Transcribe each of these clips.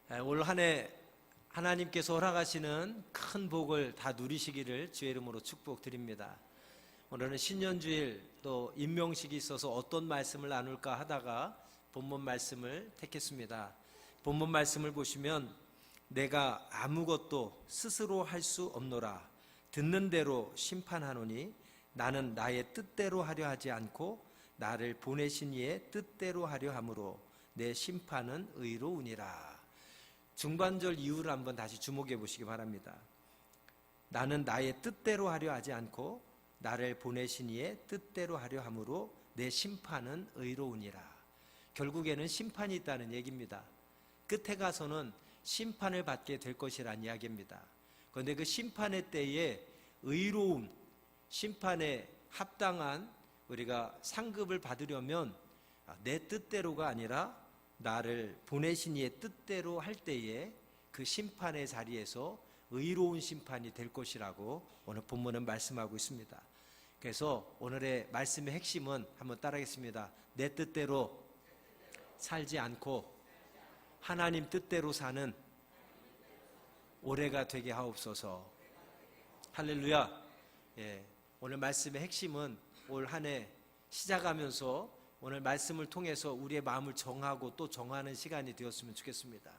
올 한 해 하나님께서 허락하시는 큰 복을 다 누리시기를 주의 이름으로 축복드립니다. 오늘은 신년주일 또 임명식이 있어서 어떤 말씀을 나눌까 하다가 본문 말씀을 택했습니다. 본문 말씀을 보시면 내가 아무것도 스스로 할 수 없노라. 듣는 대로 심판하노니 나는 나의 뜻대로 하려 하지 않고 나를 보내신 이의 뜻대로 하려 함으로 내 심판은 의로우니라. 중반절 이유를 한번 다시 주목해 보시기 바랍니다. 나는 나의 뜻대로 하려 하지 않고 나를 보내신 이의 뜻대로 하려 함으로 내 심판은 의로우니라. 결국에는 심판이 있다는 얘기입니다. 끝에 가서는 심판을 받게 될 것이란 이야기입니다. 그런데 그 심판의 때에 의로움, 심판에 합당한 우리가 상급을 받으려면 내 뜻대로가 아니라 나를 보내신 이의 뜻대로 할 때에 그 심판의 자리에서 의로운 심판이 될 것이라고 오늘 본문은 말씀하고 있습니다. 그래서 오늘의 말씀의 핵심은 한번 따라하겠습니다. 내 뜻대로 살지 않고 하나님 뜻대로 사는 올해가 되게 하옵소서. 할렐루야. 오늘 말씀의 핵심은 올 한 해 시작하면서 오늘 말씀을 통해서 우리의 마음을 정하고 또 정하는 시간이 되었으면 좋겠습니다.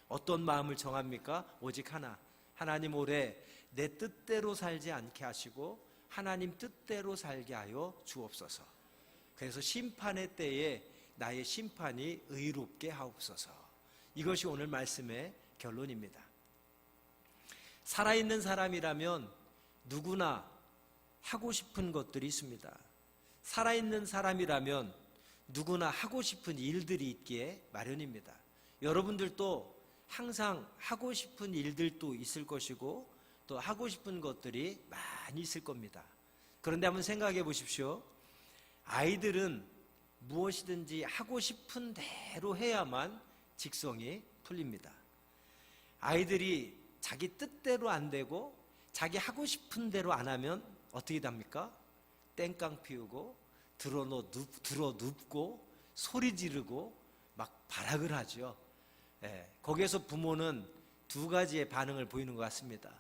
어떤 마음을 정합니까? 오직 하나. 하나님 올해 내 뜻대로 살지 않게 하시고 하나님 뜻대로 살게 하여 주옵소서. 그래서 심판의 때에 나의 심판이 의롭게 하옵소서. 이것이 오늘 말씀의 결론입니다. 살아있는 사람이라면 누구나 하고 싶은 것들이 있습니다. 살아있는 사람이라면 누구나 하고 싶은 일들이 있기에 마련입니다. 여러분들도 항상 하고 싶은 일들도 있을 것이고 또 하고 싶은 것들이 많이 있을 겁니다. 그런데 한번 생각해 보십시오. 아이들은 무엇이든지 하고 싶은 대로 해야만 직성이 풀립니다. 아이들이 자기 뜻대로 안 되고 자기 하고 싶은 대로 안 하면 어떻게 됩니까? 땡깡 피우고 들어 눕고 소리 지르고 막 발악을 하죠. 거기에서 부모는 두 가지의 반응을 보이는 것 같습니다.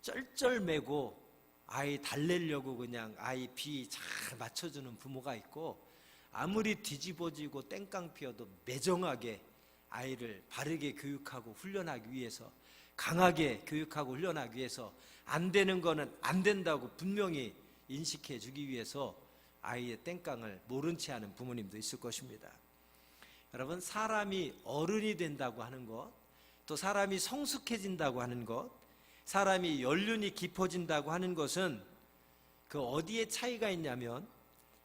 쩔쩔매고 아이 달래려고 그냥 아이 비 잘 맞춰주는 부모가 있고, 아무리 뒤집어지고 땡깡 피워도 매정하게 아이를 바르게 교육하고 훈련하기 위해서, 강하게 교육하고 훈련하기 위해서 안 되는 거는 안 된다고 분명히 인식해 주기 위해서 아이의 땡깡을 모른 채 하는 부모님도 있을 것입니다. 여러분, 사람이 어른이 된다고 하는 것, 또 사람이 성숙해진다고 하는 것, 사람이 연륜이 깊어진다고 하는 것은 그 어디에 차이가 있냐면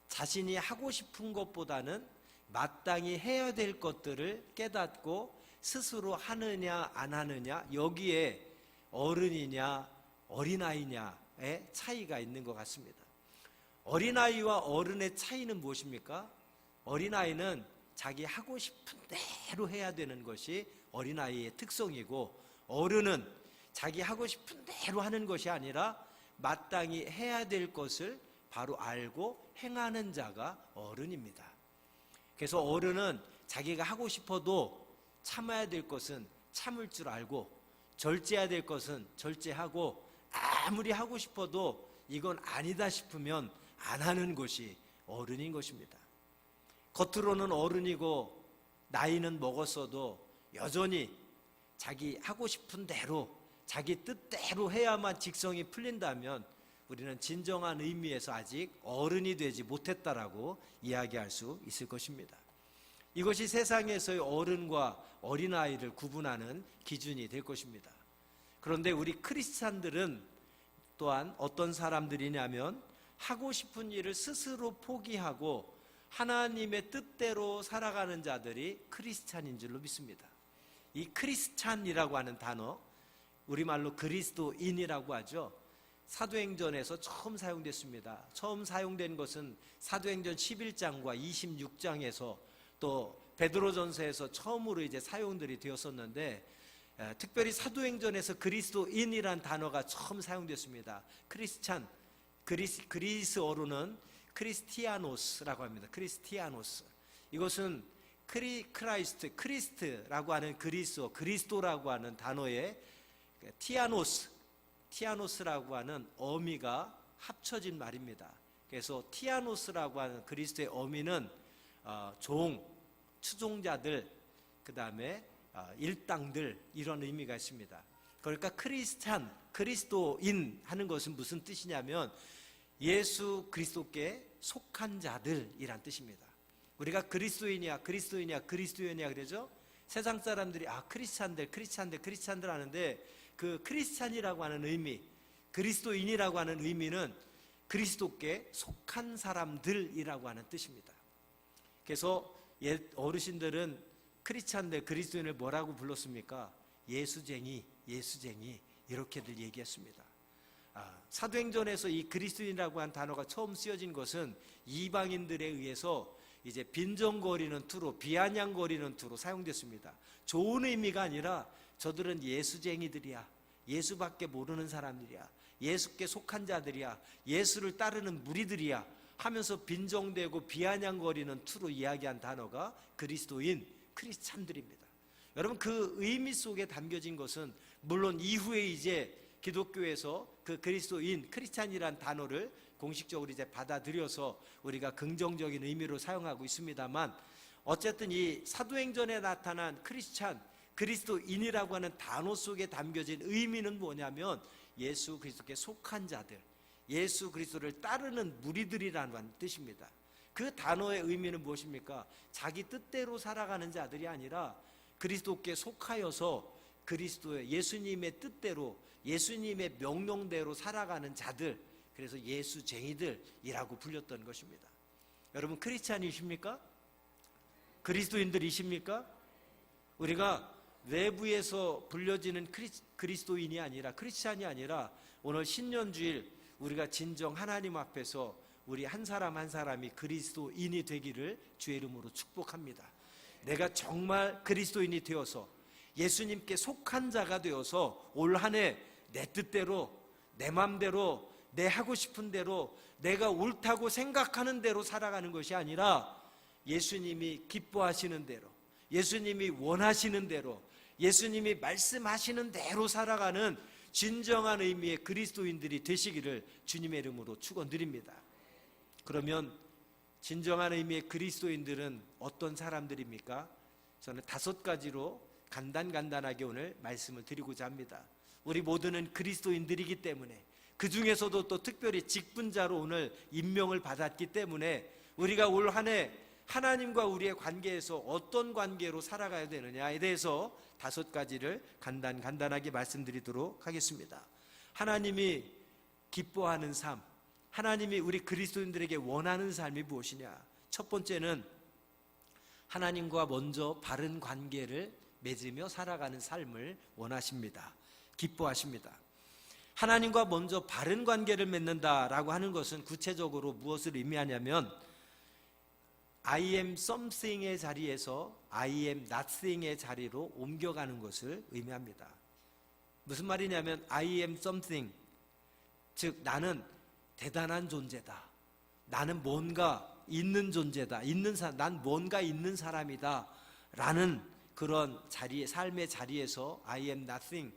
자신이 하고 싶은 것보다는 마땅히 해야 될 것들을 깨닫고 스스로 하느냐 안 하느냐, 여기에 어른이냐 어린아이냐의 차이가 있는 것 같습니다. 어린아이와 어른의 차이는 무엇입니까? 어린아이는 자기 하고 싶은 대로 해야 되는 것이 어린아이의 특성이고, 어른은 자기 하고 싶은 대로 하는 것이 아니라 마땅히 해야 될 것을 바로 알고 행하는 자가 어른입니다. 그래서 어른은 자기가 하고 싶어도 참아야 될 것은 참을 줄 알고, 절제해야 될 것은 절제하고, 아무리 하고 싶어도 이건 아니다 싶으면 안 하는 것이 어른인 것입니다. 겉으로는 어른이고 나이는 먹었어도 여전히 자기 하고 싶은 대로 자기 뜻대로 해야만 직성이 풀린다면 우리는 진정한 의미에서 아직 어른이 되지 못했다라고 이야기할 수 있을 것입니다. 이것이 세상에서의 어른과 어린아이를 구분하는 기준이 될 것입니다. 그런데 우리 크리스찬들은 또한 어떤 사람들이냐면 하고 싶은 일을 스스로 포기하고 하나님의 뜻대로 살아가는 자들이 크리스찬인 줄로 믿습니다. 이 크리스찬이라고 하는 단어, 우리말로 그리스도인이라고 하죠. 사도행전에서 처음 사용됐습니다. 처음 사용된 것은 사도행전 11장과 26장에서 또 베드로전서에서 처음으로 이제 사용들이 되었었는데, 특별히 사도행전에서 그리스도인이란 단어가 처음 사용됐습니다. 크리스찬, 그리스어로는 크리스티아노스라고 합니다. 크리스티아노스. 이것은 크리스트라고 하는 그리스도라고 하는 단어에 티아노스라고 하는 어미가 합쳐진 말입니다. 그래서 티아노스라고 하는 그리스도의 어미는 추종자들, 그 다음에 일당들, 이런 의미가 있습니다. 그러니까 그리스도인 하는 것은 무슨 뜻이냐면 예수 그리스도께 속한 자들이란 뜻입니다. 우리가 그리스도인이야 그러죠? 세상 사람들이 크리스찬들 하는데 그 크리스찬이라고 하는 의미, 그리스도인이라고 하는 의미는 그리스도께 속한 사람들이라고 하는 뜻입니다. 그래서 옛 어르신들은 크리스찬들, 그리스도인을 뭐라고 불렀습니까? 예수쟁이 이렇게들 얘기했습니다. 사도행전에서 이 그리스도인이라고 한 단어가 처음 쓰여진 것은 이방인들에 의해서 이제 빈정거리는 투로, 비아냥거리는 투로 사용됐습니다. 좋은 의미가 아니라 저들은 예수쟁이들이야, 예수밖에 모르는 사람들이야, 예수께 속한 자들이야, 예수를 따르는 무리들이야 하면서 빈정대고 비아냥거리는 투로 이야기한 단어가 그리스도인, 크리스찬들입니다. 여러분, 그 의미 속에 담겨진 것은 물론 이후에 이제 기독교에서 그 그리스도인, 크리스찬이란 단어를 공식적으로 이제 받아들여서 우리가 긍정적인 의미로 사용하고 있습니다만, 어쨌든 이 사도행전에 나타난 크리스찬, 그리스도인이라고 하는 단어 속에 담겨진 의미는 뭐냐면 예수 그리스도께 속한 자들, 예수 그리스도를 따르는 무리들이라는 뜻입니다. 그 단어의 의미는 무엇입니까? 자기 뜻대로 살아가는 자들이 아니라 그리스도께 속하여서 그리스도의, 예수님의 뜻대로, 예수님의 명령대로 살아가는 자들, 그래서 예수쟁이들이라고 불렸던 것입니다. 여러분, 크리스찬이십니까? 그리스도인들이십니까? 우리가 외부에서 불려지는 그리스도인이 아니라, 크리스찬이 아니라 오늘 신년주일 우리가 진정 하나님 앞에서 우리 한 사람 한 사람이 그리스도인이 되기를 주의 이름으로 축복합니다. 내가 정말 그리스도인이 되어서 예수님께 속한 자가 되어서 올 한 해 내 뜻대로, 내 맘대로, 내 하고 싶은 대로, 내가 옳다고 생각하는 대로 살아가는 것이 아니라 예수님이 기뻐하시는 대로, 예수님이 원하시는 대로, 예수님이 말씀하시는 대로 살아가는 진정한 의미의 그리스도인들이 되시기를 주님의 이름으로 축원드립니다. 그러면 진정한 의미의 그리스도인들은 어떤 사람들입니까? 저는 5가지로 간단하게 오늘 말씀을 드리고자 합니다. 우리 모두는 그리스도인들이기 때문에, 그 중에서도 또 특별히 직분자로 오늘 임명을 받았기 때문에 우리가 올 한 해 하나님과 우리의 관계에서 어떤 관계로 살아가야 되느냐에 대해서 5가지를 간단하게 말씀드리도록 하겠습니다. 하나님이 기뻐하는 삶, 하나님이 우리 그리스도인들에게 원하는 삶이 무엇이냐? 첫 번째는 하나님과 먼저 바른 관계를 맺으며 살아가는 삶을 원하십니다. 기뻐하십니다. 하나님과 먼저 바른 관계를 맺는다라고 하는 것은 구체적으로 무엇을 의미하냐면 I am something의 자리에서 I am nothing의 자리로 옮겨가는 것을 의미합니다. 무슨 말이냐면 I am something, 즉 나는 대단한 존재다, 나는 뭔가 있는 존재다, 난 뭔가 있는 사람이다 라는 그런 자리에, 삶의 자리에서 I am nothing,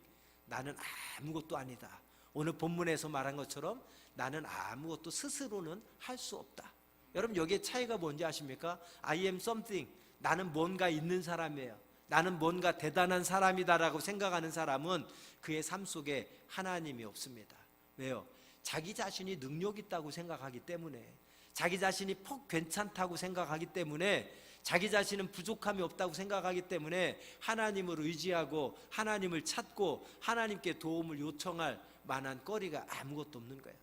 나는 아무것도 아니다. 오늘 본문에서 말한 것처럼 나는 아무것도 스스로는 할 수 없다. 여러분, 여기에 차이가 뭔지 아십니까? I am something, 나는 뭔가 있는 사람이에요. 나는 뭔가 대단한 사람이다라고 생각하는 사람은 그의 삶 속에 하나님이 없습니다. 왜요? 자기 자신이 능력 있다고 생각하기 때문에, 자기 자신이 괜찮다고 생각하기 때문에, 자기 자신은 부족함이 없다고 생각하기 때문에 하나님을 의지하고 하나님을 찾고 하나님께 도움을 요청할 만한 거리가 아무것도 없는 거예요.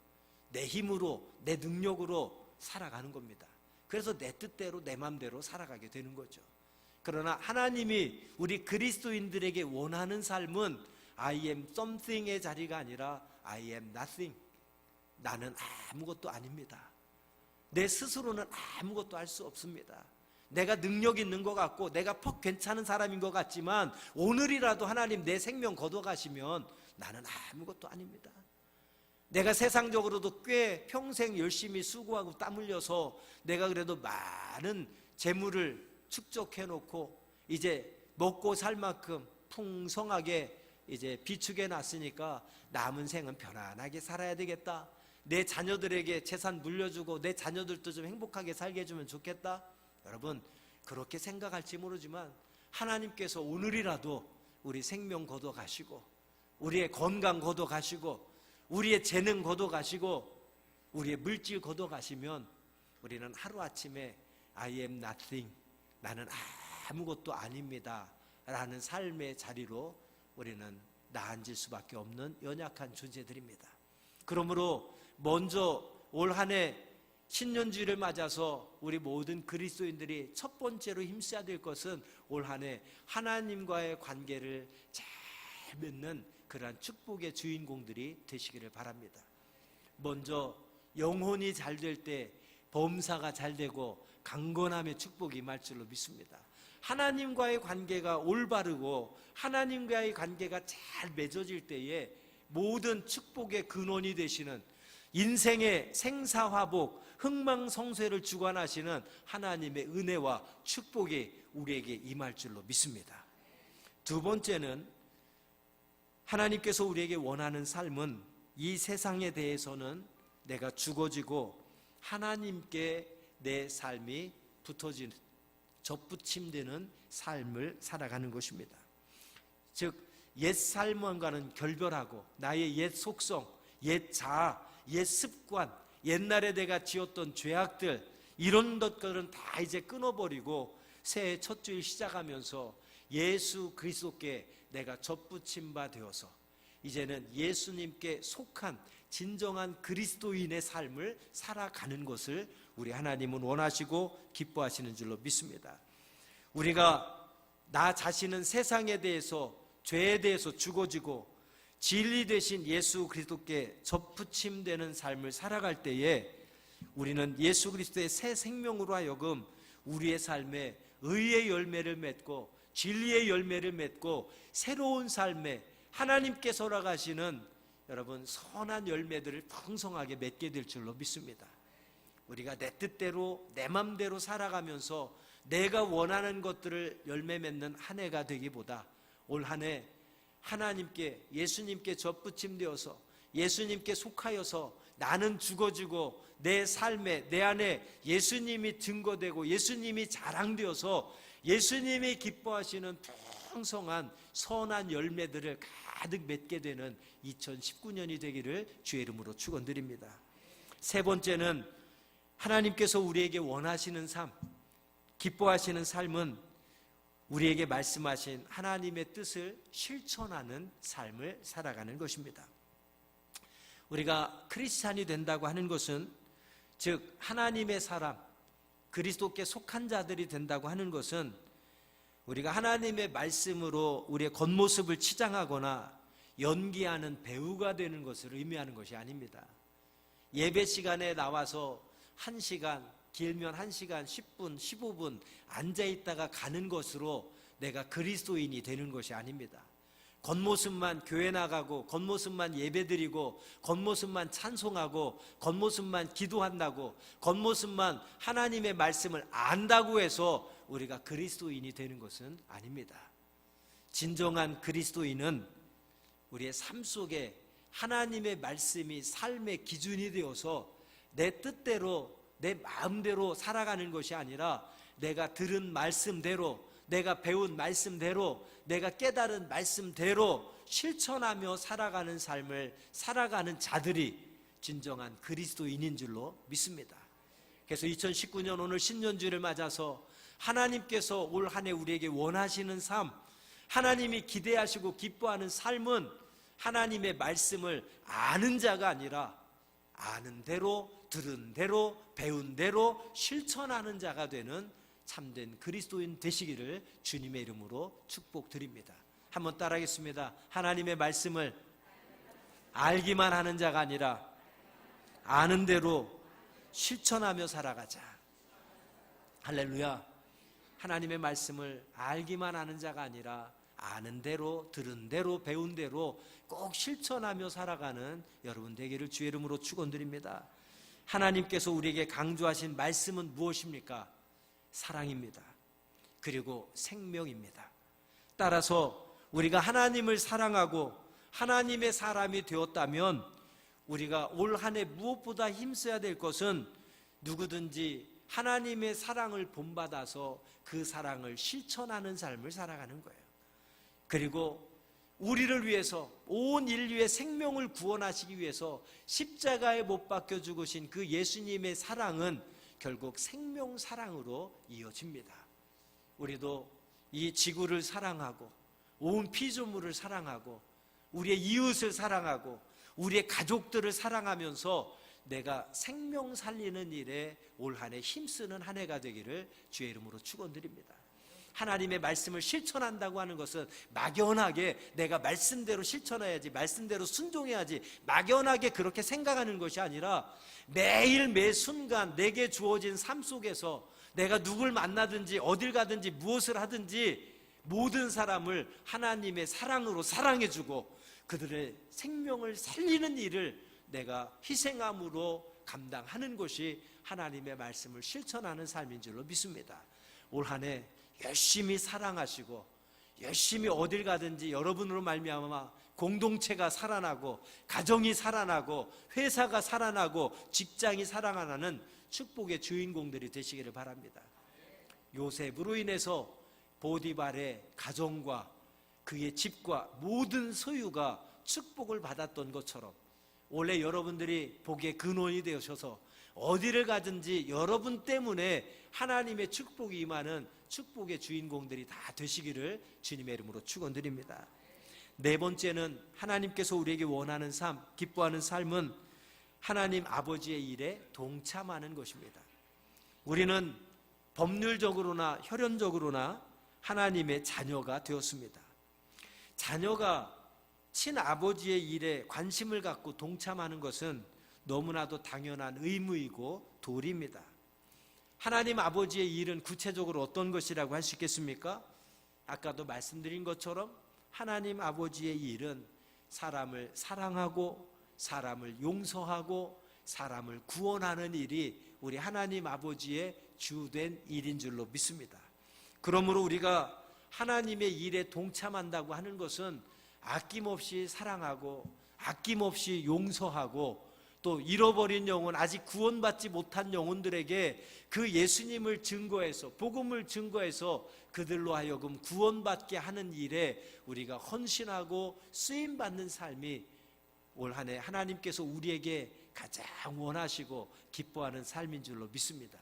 내 힘으로, 내 능력으로 살아가는 겁니다. 그래서 내 뜻대로, 내 맘대로 살아가게 되는 거죠. 그러나 하나님이 우리 그리스도인들에게 원하는 삶은 I am something의 자리가 아니라 I am nothing, 나는 아무것도 아닙니다. 내 스스로는 아무것도 할 수 없습니다. 내가 능력 있는 것 같고 내가 괜찮은 사람인 것 같지만 오늘이라도 하나님 내 생명 걷어가시면 나는 아무것도 아닙니다. 내가 세상적으로도 꽤 평생 열심히 수고하고 땀 흘려서 내가 그래도 많은 재물을 축적해 놓고 이제 먹고 살 만큼 풍성하게 이제 비축해 놨으니까 남은 생은 편안하게 살아야 되겠다. 내 자녀들에게 재산 물려주고 내 자녀들도 좀 행복하게 살게 해주면 좋겠다. 여러분, 그렇게 생각할지 모르지만 하나님께서 오늘이라도 우리 생명 걷어 가시고 우리의 건강 걷어 가시고 우리의 재능 걷어 가시고 우리의 물질 걷어 가시면 우리는 하루아침에 I am nothing, 나는 아무것도 아닙니다 라는 삶의 자리로 우리는 나앉을 수밖에 없는 연약한 존재들입니다. 그러므로 먼저 올 한 해 신년주일을 맞아서 우리 모든 그리스도인들이 첫 번째로 힘써야 될 것은 올 한 해 하나님과의 관계를 잘 맺는 그러한 축복의 주인공들이 되시기를 바랍니다. 먼저 영혼이 잘 될 때 범사가 잘 되고 강건함의 축복이 임할 줄로 믿습니다. 하나님과의 관계가 올바르고 하나님과의 관계가 잘 맺어질 때에 모든 축복의 근원이 되시는 인생의 생사화복, 흥망성쇠를 주관하시는 하나님의 은혜와 축복이 우리에게 임할 줄로 믿습니다. 두 번째는 하나님께서 우리에게 원하는 삶은 이 세상에 대해서는 내가 죽어지고 하나님께 내 삶이 붙어지는 접붙임되는 삶을 살아가는 것입니다. 즉 옛 삶과는 결별하고 나의 옛 속성, 옛 자아, 옛 습관, 옛날에 내가 지었던 죄악들 이런 것들은 다 이제 끊어버리고 새해 첫 주일 시작하면서 예수 그리스도께 내가 접붙임 바 되어서 이제는 예수님께 속한 진정한 그리스도인의 삶을 살아가는 것을 우리 하나님은 원하시고 기뻐하시는 줄로 믿습니다. 우리가 나 자신은 세상에 대해서 죄에 대해서 죽어지고 진리 되신 예수 그리스도께 접붙임되는 삶을 살아갈 때에 우리는 예수 그리스도의 새 생명으로 하여금 우리의 삶에 의의 열매를 맺고 진리의 열매를 맺고 새로운 삶에 하나님께서 허락하시는 여러분 선한 열매들을 풍성하게 맺게 될 줄로 믿습니다. 우리가 내 뜻대로 내 맘대로 살아가면서 내가 원하는 것들을 열매 맺는 한 해가 되기보다 올 한 해 하나님께 예수님께 접붙임되어서 예수님께 속하여서 나는 죽어지고 내 삶에 내 안에 예수님이 증거되고 예수님이 자랑되어서 예수님이 기뻐하시는 풍성한 선한 열매들을 가득 맺게 되는 2019년이 되기를 주의 이름으로 축원드립니다. 세 번째는 하나님께서 우리에게 원하시는 삶, 기뻐하시는 삶은 우리에게 말씀하신 하나님의 뜻을 실천하는 삶을 살아가는 것입니다. 우리가 크리스찬이 된다고 하는 것은 즉 하나님의 사람, 그리스도께 속한 자들이 된다고 하는 것은 우리가 하나님의 말씀으로 우리의 겉모습을 치장하거나 연기하는 배우가 되는 것을 의미하는 것이 아닙니다. 예배 시간에 나와서 1시간, 길면 1시간, 10분, 15분 앉아있다가 가는 것으로 내가 그리스도인이 되는 것이 아닙니다. 겉모습만 교회 나가고 겉모습만 예배드리고 겉모습만 찬송하고 겉모습만 기도한다고 겉모습만 하나님의 말씀을 안다고 해서 우리가 그리스도인이 되는 것은 아닙니다. 진정한 그리스도인은 우리의 삶 속에 하나님의 말씀이 삶의 기준이 되어서 내 뜻대로 내 마음대로 살아가는 것이 아니라 내가 들은 말씀대로 내가 배운 말씀대로 내가 깨달은 말씀대로 실천하며 살아가는 삶을 살아가는 자들이 진정한 그리스도인인 줄로 믿습니다. 그래서 2019년 오늘 신년주일을 맞아서 하나님께서 올 한 해 우리에게 원하시는 삶, 하나님이 기대하시고 기뻐하는 삶은 하나님의 말씀을 아는 자가 아니라 아는 대로 들은 대로 배운 대로 실천하는 자가 되는 참된 그리스도인 되시기를 주님의 이름으로 축복드립니다. 한번 따라하겠습니다. 하나님의 말씀을 알기만 하는 자가 아니라 아는 대로 실천하며 살아가자. 할렐루야. 하나님의 말씀을 알기만 하는 자가 아니라 아는 대로 들은 대로 배운 대로 꼭 실천하며 살아가는 여러분 되기를 주의 이름으로 축원드립니다. 하나님께서 우리에게 강조하신 말씀은 무엇입니까? 사랑입니다. 그리고 생명입니다. 따라서 우리가 하나님을 사랑하고 하나님의 사람이 되었다면 우리가 올 한 해 무엇보다 힘써야 될 것은 누구든지 하나님의 사랑을 본받아서 그 사랑을 실천하는 삶을 살아가는 거예요. 그리고 우리를 위해서 온 인류의 생명을 구원하시기 위해서 십자가에 못 박혀 죽으신 그 예수님의 사랑은 결국 생명 사랑으로 이어집니다. 우리도 이 지구를 사랑하고 온 피조물을 사랑하고 우리의 이웃을 사랑하고 우리의 가족들을 사랑하면서 내가 생명 살리는 일에 올 한 해 힘쓰는 한 해가 되기를 주의 이름으로 축원드립니다. 하나님의 말씀을 실천한다고 하는 것은 막연하게 내가 말씀대로 실천해야지, 말씀대로 순종해야지, 막연하게 그렇게 생각하는 것이 아니라 매일 매 순간 내게 주어진 삶 속에서 내가 누굴 만나든지 어딜 가든지 무엇을 하든지 모든 사람을 하나님의 사랑으로 사랑해주고 그들의 생명을 살리는 일을 내가 희생함으로 감당하는 것이 하나님의 말씀을 실천하는 삶인 줄로 믿습니다. 올 한 해 열심히 사랑하시고 열심히 어딜 가든지 여러분으로 말미암아 공동체가 살아나고 가정이 살아나고 회사가 살아나고 직장이 살아나는 축복의 주인공들이 되시기를 바랍니다. 요셉으로 인해서 보디발의 가정과 그의 집과 모든 소유가 축복을 받았던 것처럼 올해 여러분들이 복의 근원이 되셔서 어디를 가든지 여러분 때문에 하나님의 축복이 임하는 축복의 주인공들이 다 되시기를 주님의 이름으로 축원드립니다. 네 번째는 하나님께서 우리에게 원하는 삶, 기뻐하는 삶은 하나님 아버지의 일에 동참하는 것입니다. 우리는 법률적으로나 혈연적으로나 하나님의 자녀가 되었습니다. 자녀가 친아버지의 일에 관심을 갖고 동참하는 것은 너무나도 당연한 의무이고 도리입니다. 하나님 아버지의 일은 구체적으로 어떤 것이라고 할 수 있겠습니까? 아까도 말씀드린 것처럼 하나님 아버지의 일은 사람을 사랑하고 사람을 용서하고 사람을 구원하는 일이 우리 하나님 아버지의 주된 일인 줄로 믿습니다. 그러므로 우리가 하나님의 일에 동참한다고 하는 것은 아낌없이 사랑하고 아낌없이 용서하고 또 잃어버린 영혼, 아직 구원받지 못한 영혼들에게 그 예수님을 증거해서 복음을 증거해서 그들로 하여금 구원받게 하는 일에 우리가 헌신하고 쓰임받는 삶이 올 한 해 하나님께서 우리에게 가장 원하시고 기뻐하는 삶인 줄로 믿습니다.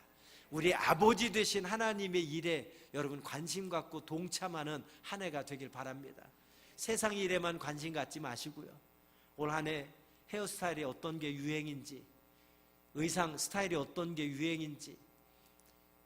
우리 아버지 되신 하나님의 일에 여러분 관심 갖고 동참하는 한 해가 되길 바랍니다. 세상 일에만 관심 갖지 마시고요. 올 한 해 헤어스타일이 어떤 게 유행인지, 의상 스타일이 어떤 게 유행인지,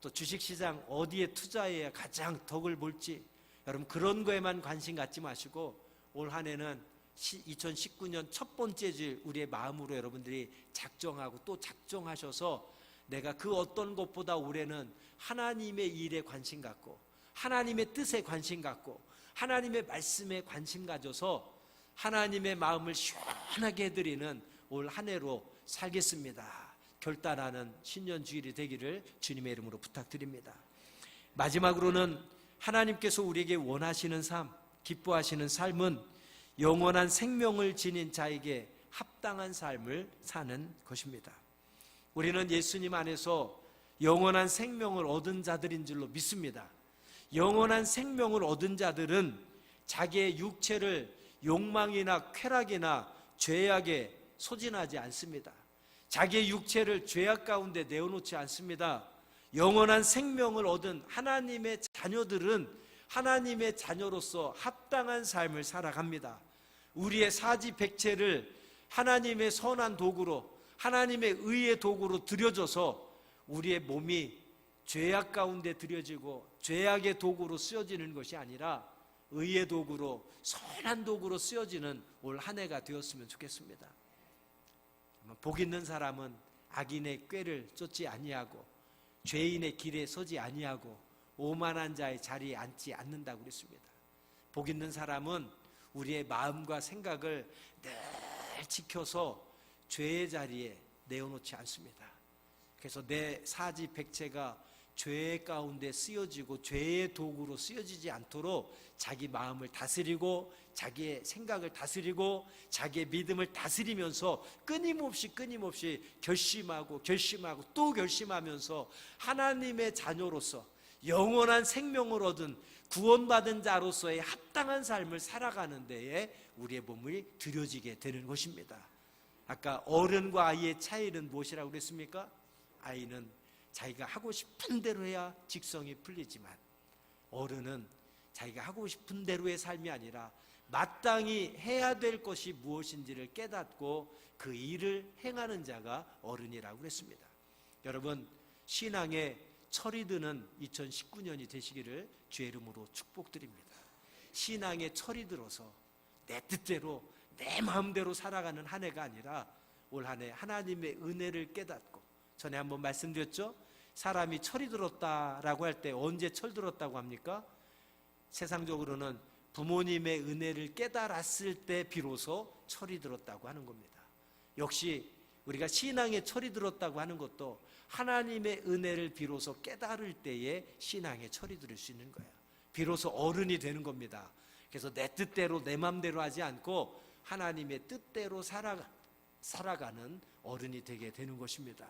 또 주식시장 어디에 투자해야 가장 덕을 볼지 여러분 그런 거에만 관심 갖지 마시고 올 한 해는 2019년 첫 번째 줄 우리의 마음으로 여러분들이 작정하고 또 작정하셔서 내가 그 어떤 것보다 올해는 하나님의 일에 관심 갖고 하나님의 뜻에 관심 갖고 하나님의 말씀에 관심 가져서 하나님의 마음을 시원하게 해드리는 올 한 해로 살겠습니다. 결단하는 신년 주일이 되기를 주님의 이름으로 부탁드립니다. 마지막으로는 하나님께서 우리에게 원하시는 삶, 기뻐하시는 삶은 영원한 생명을 지닌 자에게 합당한 삶을 사는 것입니다. 우리는 예수님 안에서 영원한 생명을 얻은 자들인 줄로 믿습니다. 영원한 생명을 얻은 자들은 자기의 육체를 욕망이나 쾌락이나 죄악에 소진하지 않습니다. 자기의 육체를 죄악 가운데 내어놓지 않습니다. 영원한 생명을 얻은 하나님의 자녀들은 하나님의 자녀로서 합당한 삶을 살아갑니다. 우리의 사지백체를 하나님의 선한 도구로 하나님의 의의 도구로 들여줘서 우리의 몸이 죄악 가운데 들여지고 죄악의 도구로 쓰여지는 것이 아니라 의의 도구로 선한 도구로 쓰여지는 올 한 해가 되었으면 좋겠습니다. 복 있는 사람은 악인의 꾀를 쫓지 아니하고 죄인의 길에 서지 아니하고 오만한 자의 자리에 앉지 않는다고 그랬습니다. 복 있는 사람은 우리의 마음과 생각을 늘 지켜서 죄의 자리에 내어놓지 않습니다. 그래서 내 사지백체가 죄 가운데 쓰여지고 죄의 도구로 쓰여지지 않도록 자기 마음을 다스리고 자기의 생각을 다스리고 자기의 믿음을 다스리면서 끊임없이 결심하고 또 결심하면서 하나님의 자녀로서 영원한 생명을 얻은 구원받은 자로서의 합당한 삶을 살아가는 데에 우리의 몸이 들여지게 되는 것입니다. 아까 어른과 아이의 차이는 무엇이라고 그랬습니까? 아이는 자기가 하고 싶은 대로 해야 직성이 풀리지만 어른은 자기가 하고 싶은 대로의 삶이 아니라 마땅히 해야 될 것이 무엇인지를 깨닫고 그 일을 행하는 자가 어른이라고 그랬습니다. 여러분, 신앙에 철이 드는 2019년이 되시기를 주의 이름으로 축복드립니다. 신앙에 철이 들어서 내 뜻대로 내 마음대로 살아가는 한 해가 아니라 올 한 해 하나님의 은혜를 깨닫고, 전에 한번 말씀드렸죠? 사람이 철이 들었다라고 할 때 언제 철 들었다고 합니까? 세상적으로는 부모님의 은혜를 깨달았을 때 비로소 철이 들었다고 하는 겁니다. 역시 우리가 신앙에 철이 들었다고 하는 것도 하나님의 은혜를 비로소 깨달을 때에 신앙에 철이 들을 수 있는 거예요. 비로소 어른이 되는 겁니다. 그래서 내 뜻대로 내 맘대로 하지 않고 하나님의 뜻대로 살아가는 어른이 되게 되는 것입니다.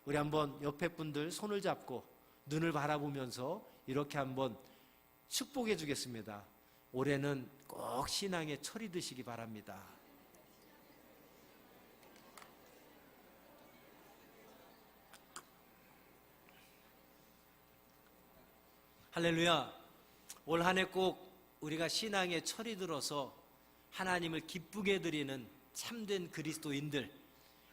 우리 한번 옆에 분들 손을 잡고 눈을 바라보면서 이렇게 한번 축복해 주겠습니다. 올해는 꼭 신앙에 철이 드시기 바랍니다. 할렐루야. 올 한 해 꼭 우리가 신앙에 철이 들어서 하나님을 기쁘게 드리는 참된 그리스도인들,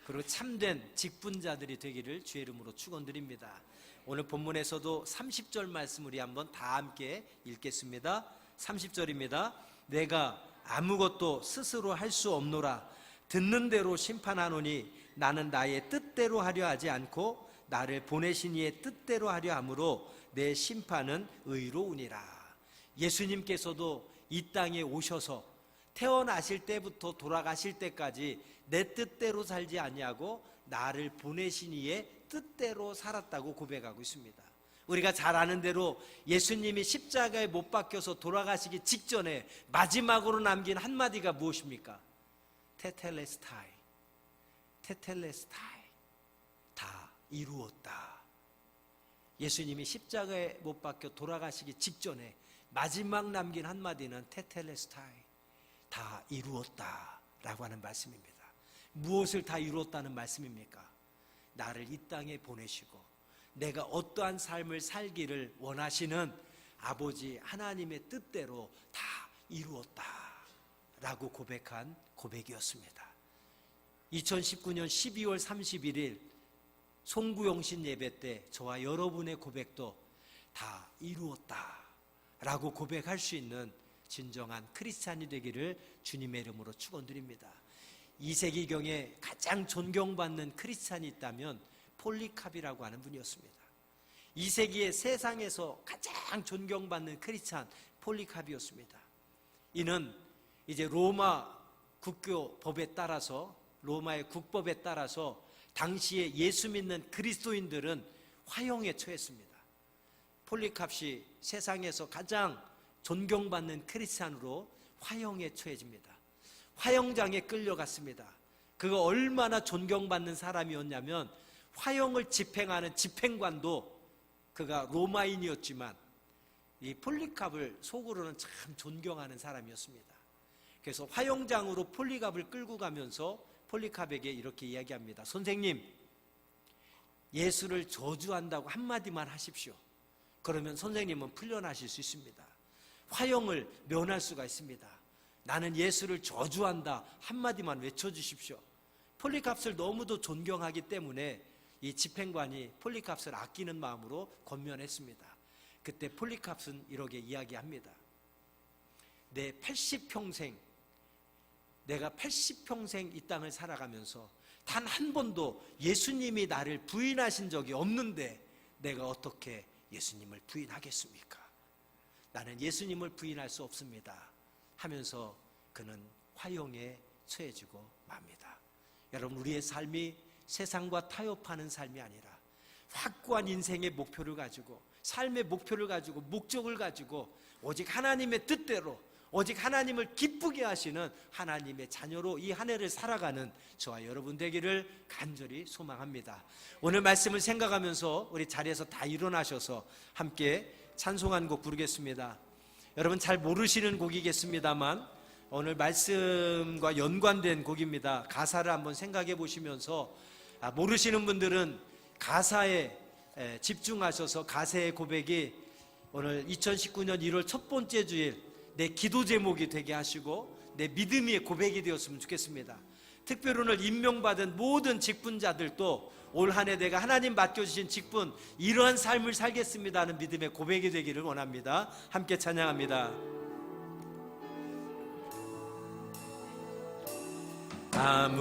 그리고 참된 직분자들이 되기를 주의 이름으로 축원드립니다. 오늘 본문에서도 30절 말씀 우리 한번 다 함께 읽겠습니다. 30절입니다. 내가 아무것도 스스로 할 수 없노라. 듣는 대로 심판하노니 나는 나의 뜻대로 하려 하지 않고 나를 보내신 이의 뜻대로 하려 함으로 내 심판은 의로우니라. 예수님께서도 이 땅에 오셔서 태어나실 때부터 돌아가실 때까지 내 뜻대로 살지 아니하고 나를 보내신 이의 뜻대로 살았다고 고백하고 있습니다. 우리가 잘 아는 대로 예수님이 십자가에 못 박혀서 돌아가시기 직전에 마지막으로 남긴 한마디가 무엇입니까? 테텔레스타이, 테텔레스타이, 다 이루었다. 예수님이 십자가에 못 박혀 돌아가시기 직전에 마지막 남긴 한마디는 테텔레스타이, 다 이루었다 라고 하는 말씀입니다. 무엇을 다 이루었다는 말씀입니까? 나를 이 땅에 보내시고 내가 어떠한 삶을 살기를 원하시는 아버지 하나님의 뜻대로 다 이루었다 라고 고백한 고백이었습니다. 2019년 12월 31일 송구영신 예배 때 저와 여러분의 고백도 다 이루었다 라고 고백할 수 있는 진정한 크리스찬이 되기를 주님의 이름으로 축원드립니다. 2세기경에 가장 존경받는 크리스찬이 있다면 폴리캅이라고 하는 분이었습니다. 2세기에 세상에서 가장 존경받는 크리스찬 폴리캅이었습니다. 이는 이제 로마 국교법에 따라서, 로마의 국법에 따라서 당시에 예수 믿는 그리스도인들은 화형에 처했습니다. 폴리캅이 세상에서 가장 존경받는 크리스찬으로 화형에 처해집니다. 화형장에 끌려갔습니다. 그가 얼마나 존경받는 사람이었냐면 화형을 집행하는 집행관도 그가 로마인이었지만 이 폴리캅을 속으로는 참 존경하는 사람이었습니다. 그래서 화형장으로 폴리캅을 끌고 가면서 폴리캅에게 이렇게 이야기합니다. 선생님, 예수를 저주한다고 한마디만 하십시오. 그러면 선생님은 풀려나실 수 있습니다. 화형을 면할 수가 있습니다. 나는 예수를 저주한다 한마디만 외쳐주십시오. 폴리캅을 너무도 존경하기 때문에 이 집행관이 폴리캅을 아끼는 마음으로 권면했습니다. 그때 폴리캅은 이렇게 이야기합니다. 내가 80평생 이 땅을 살아가면서 단 한 번도 예수님이 나를 부인하신 적이 없는데 내가 어떻게 예수님을 부인하겠습니까? 나는 예수님을 부인할 수 없습니다 하면서 그는 화형에 처해지고 맙니다. 여러분, 우리의 삶이 세상과 타협하는 삶이 아니라 확고한 인생의 목표를 가지고, 삶의 목표를 가지고, 목적을 가지고 오직 하나님의 뜻대로, 오직 하나님을 기쁘게 하시는 하나님의 자녀로 이 한 해를 살아가는 저와 여러분 되기를 간절히 소망합니다. 오늘 말씀을 생각하면서 우리 자리에서 다 일어나셔서 함께 찬송한 곡 부르겠습니다. 여러분 잘 모르시는 곡이겠습니다만 오늘 말씀과 연관된 곡입니다. 가사를 한번 생각해 보시면서 모르시는 분들은 가사에 집중하셔서 가사의 고백이 오늘 2019년 1월 첫 번째 주일 내 기도 제목이 되게 하시고 내 믿음의 고백이 되었으면 좋겠습니다. 특별히 오늘 임명받은 모든 직분자들도 올 한 해 내가 하나님 맡겨주신 직분, 이러한 삶을 살겠습니다 하는 믿음의 고백이 되기를 원합니다. 함께 찬양합니다.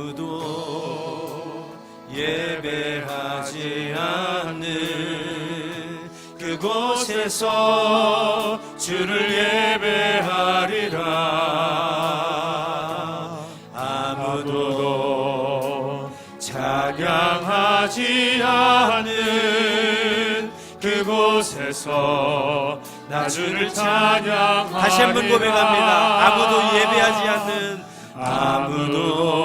아무도 예배하지 않는 그곳에서 주를 예배하리라. 아무도 찬양하지 않는 그곳에서 나 주를 찬양하리라. 다시 한번 고백합니다. 아무도 예배하지 않는, 아무도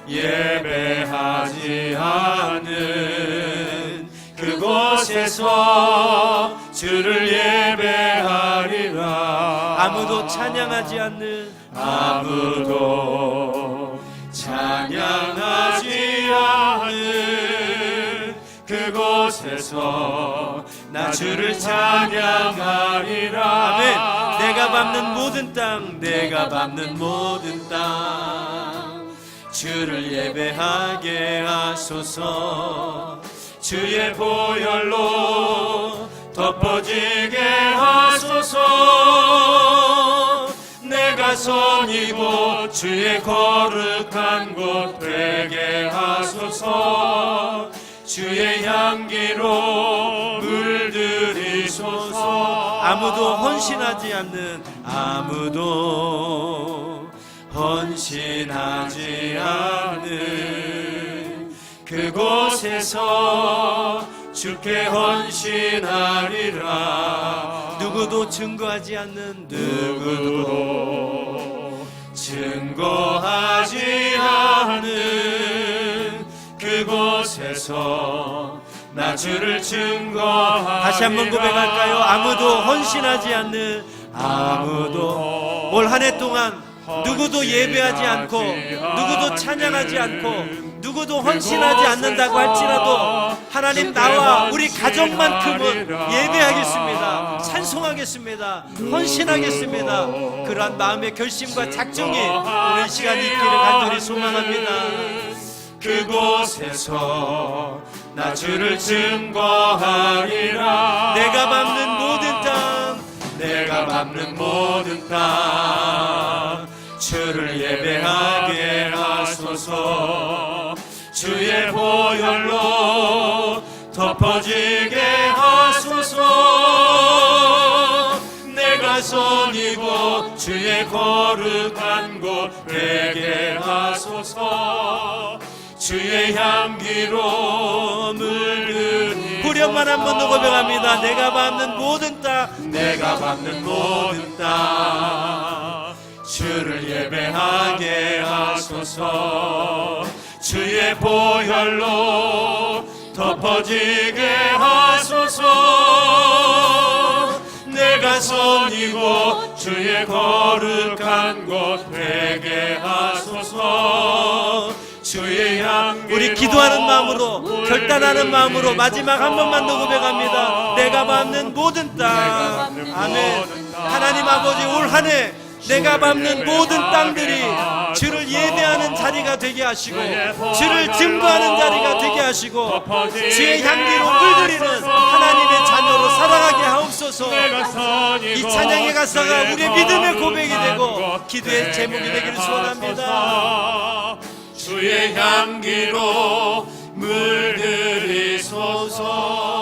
예배하지 않는 그곳에서 주를 예배하리라. 아무도 찬양하지 않는, 아무도 찬양하지 않는 그곳에서 나 주를 찬양하리라. 아멘. 내가 밟는 모든 땅, 내가 밟는 모든 땅 주를 예배하게 하소서. 주의 보혈로 덮어지게 하소서. 내가 선이고 주의 거룩한 곳 되게 하소서. 주의 향기로 물들이소서. 아무도 헌신하지 않는, 아무도 헌신하지 않는 그곳에서 주께 헌신하리라. 누구도 증거하지 않는, 누구도 증거하지 않는 그곳에서 나 주를 증거하리라. 다시 한번 고백할까요? 아무도 헌신하지 않는, 아무도 올 한 해 동안 누구도 예배하지 않고, 누구도 찬양하지 않고, 누구도 헌신하지 않는다고 할지라도 하나님, 나와 우리 가정만큼은 예배하겠습니다, 찬송하겠습니다, 헌신하겠습니다. 그러한 마음의 결심과 작정이 오늘 시간이 있기를 간절히 소망합니다. 그곳에서 나 주를 증거하리라. 내가 밟는 모든 땅, 내가 밟는 모든 땅 주를 예배하게 하소서. 주의 보혈로 덮어지게 하소서. 내가 선이고 주의 거룩한 곳 되게 하소서. 주의 향기로 물든 후렴만 한 번 더 고백합니다. 내가 밟는 모든 땅, 내가 밟는 모든 땅 주를 예배하게 하소서. 주의 보혈로 덮어지게 하소서. 내가 선이고 주의 거룩한 곳 되게 하소서. 주의 향기로 우리 기도하는 마음으로, 결단하는 마음으로 마지막 한 번만 더 고백합니다. 내가 밟는 모든 땅. 아멘. 하나님 아버지, 올 한 해 내가 밟는 모든 땅들이 주를 예배하는 자리가 되게 하시고, 주를 증거하는 자리가 되게 하시고, 주의 향기로 물들이는 하나님의 자녀로 살아가게 하옵소서. 이 찬양의 가사가 우리의 믿음의 고백이 되고 기도의 제목이 되기를 소원합니다. 주의 향기로 물들이소서.